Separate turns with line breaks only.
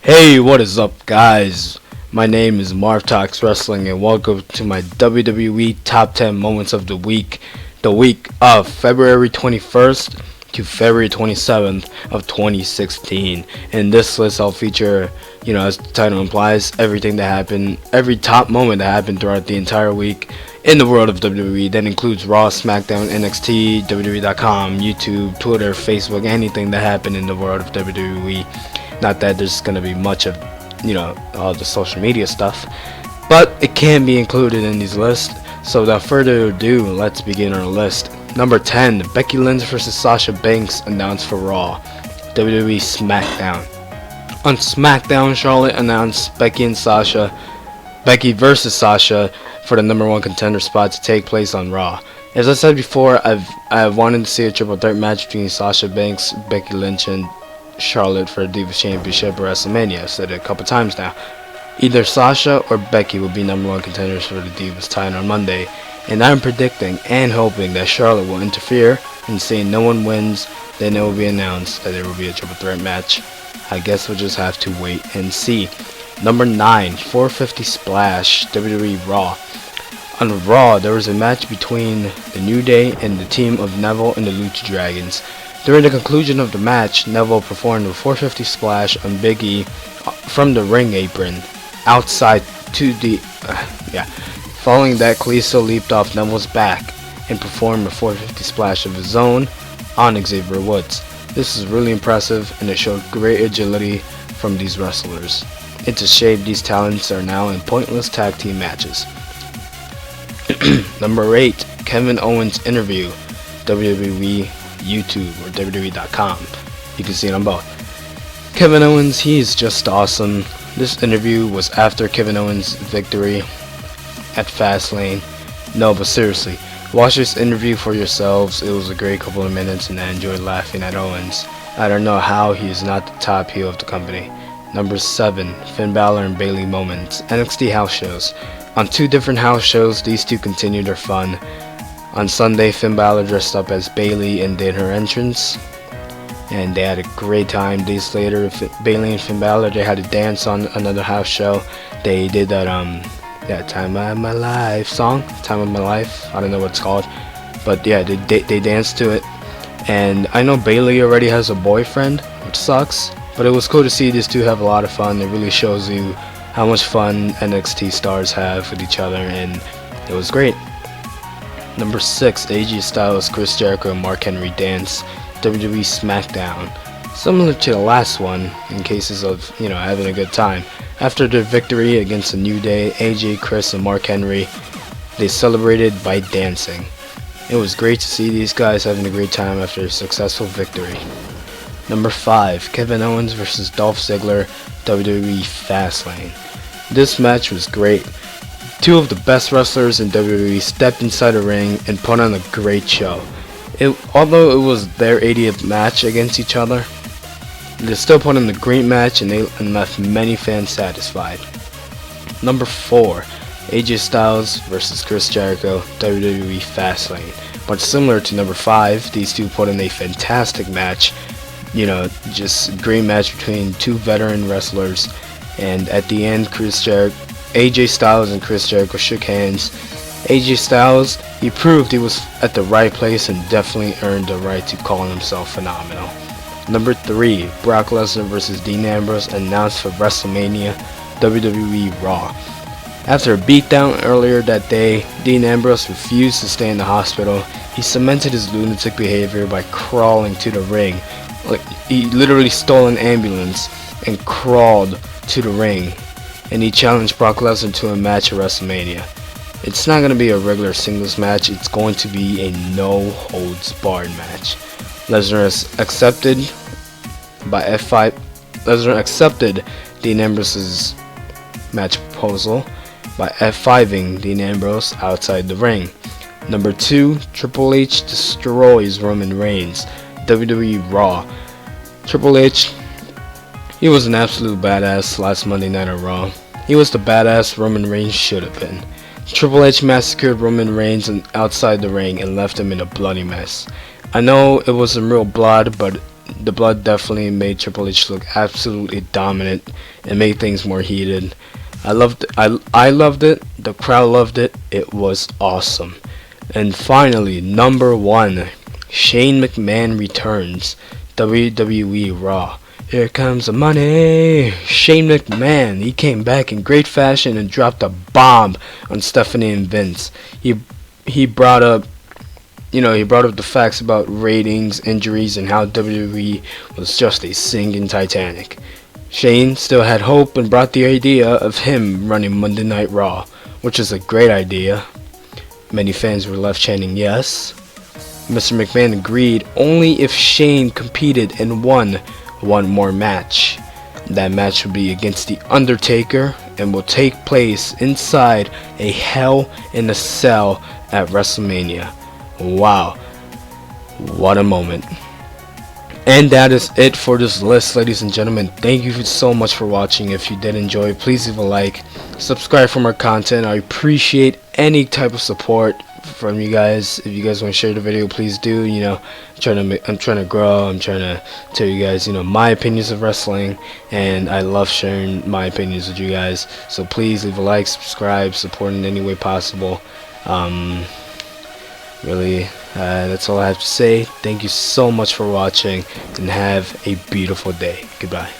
Hey, what is up, guys? My name is Marv Talks Wrestling, and welcome to my WWE Top 10 Moments of the week of February 21st to February 27th of 2016. In this list, I'll feature, as the title implies, everything that happened, every top moment that happened throughout the entire week in the world of WWE. That includes Raw, SmackDown, NXT, WWE.com, YouTube, Twitter, Facebook, anything that happened in the world of WWE. Not that there's going to be much of, all the social media stuff, but it can be included in these lists. So without further ado, let's begin our list. Number 10, Becky Lynch vs. Sasha Banks announced for Raw. WWE SmackDown. On SmackDown, Charlotte announced Becky versus Sasha for the number one contender spot to take place on Raw. As I said before, I've wanted to see a triple threat match between Sasha Banks, Becky Lynch, and Charlotte for the Divas Championship at WrestleMania. I've said it a couple times now. Either Sasha or Becky will be number one contenders for the Divas title on Monday, and I'm predicting and hoping that Charlotte will interfere, and seeing no one wins, then it will be announced that there will be a triple threat match. I guess we'll just have to wait and see. Number 9, 450 Splash, WWE Raw. On Raw, there was a match between the New Day and the team of Neville and the Lucha Dragons. During the conclusion of the match, Neville performed a 450 splash on Big E from the ring apron outside to the Following that, Kalisto leaped off Neville's back and performed a 450 splash of his own on Xavier Woods. This is really impressive, and it showed great agility from these wrestlers. It's a shame these talents are now in pointless tag team matches. Number 8, Kevin Owens interview, WWE YouTube or WWE.com. You can see it on both. Kevin Owens, he is just awesome. This interview was after Kevin Owens' victory at Fastlane. No, but seriously, watch this interview for yourselves. It was a great couple of minutes, and I enjoyed laughing at Owens. I don't know how he is not the top heel of the company. Number 7, Finn Balor and Bayley moments. NXT house shows. On 2 different house shows, these two continued their fun. On Sunday, Finn Balor dressed up as Bayley and did her entrance, and they had a great time. Days later, Bayley and Finn Balor, they had a dance on another house show. They did that Time of My Life song, Time of My Life. I don't know what it's called, but yeah, they danced to it. And I know Bayley already has a boyfriend, which sucks, but it was cool to see these two have a lot of fun. It really shows you how much fun NXT stars have with each other, and it was great. Number 6, AJ Styles, Chris Jericho, and Mark Henry dance, WWE SmackDown. Similar to the last one, in cases of, having a good time. After their victory against the New Day, AJ, Chris, and Mark Henry, they celebrated by dancing. It was great to see these guys having a great time after a successful victory. Number 5, Kevin Owens vs. Dolph Ziggler, WWE Fastlane. This match was great. 2 of the best wrestlers in WWE stepped inside the ring and put on a great show. Although it was their 80th match against each other, they still put on a great match and left many fans satisfied. Number 4, AJ Styles vs. Chris Jericho, WWE Fastlane. Much similar to number 5, these two put in a fantastic match. Just a great match between 2 veteran wrestlers. And at the end, AJ Styles and Chris Jericho shook hands. AJ Styles, he proved he was at the right place and definitely earned the right to call himself phenomenal. Number 3, Brock Lesnar vs. Dean Ambrose announced for WrestleMania, WWE Raw. After a beatdown earlier that day, Dean Ambrose refused to stay in the hospital. He cemented his lunatic behavior by crawling to the ring. He literally stole an ambulance and crawled to the ring, and he challenged Brock Lesnar to a match at WrestleMania. It's not going to be a regular singles match, it's going to be a no-holds-barred match. Lesnar accepted Dean Ambrose's match proposal by F5ing Dean Ambrose outside the ring. Number 2, Triple H destroys Roman Reigns, WWE Raw. Triple H, he was an absolute badass last Monday Night on Raw. He was the badass Roman Reigns should have been. Triple H massacred Roman Reigns outside the ring and left him in a bloody mess. I know it wasn't real blood, but the blood definitely made Triple H look absolutely dominant and made things more heated. I loved it. The crowd loved it. It was awesome. And finally, number 1, Shane McMahon returns. WWE Raw. Here comes the money. Shane McMahon. He came back in great fashion and dropped a bomb on Stephanie and Vince. He brought up he brought up the facts about ratings, injuries, and how WWE was just a sinking Titanic. Shane still had hope and brought the idea of him running Monday Night Raw, which is a great idea. Many fans were left chanting yes. Mr. McMahon agreed only if Shane competed and won one more match. That match will be against The Undertaker and will take place inside a Hell in a Cell at WrestleMania. Wow, what a moment. And that is it for this list, ladies and gentlemen. Thank you so much for watching. If you did enjoy, please leave a like, subscribe for more content. I appreciate any type of support from you guys. If you guys want to share the video, please do. I'm trying to grow. I'm trying to tell you guys, my opinions of wrestling, and I love sharing my opinions with you guys. So please leave a like, subscribe, support in any way possible. Really, that's all I have to say. Thank you so much for watching, and have a beautiful day. Goodbye.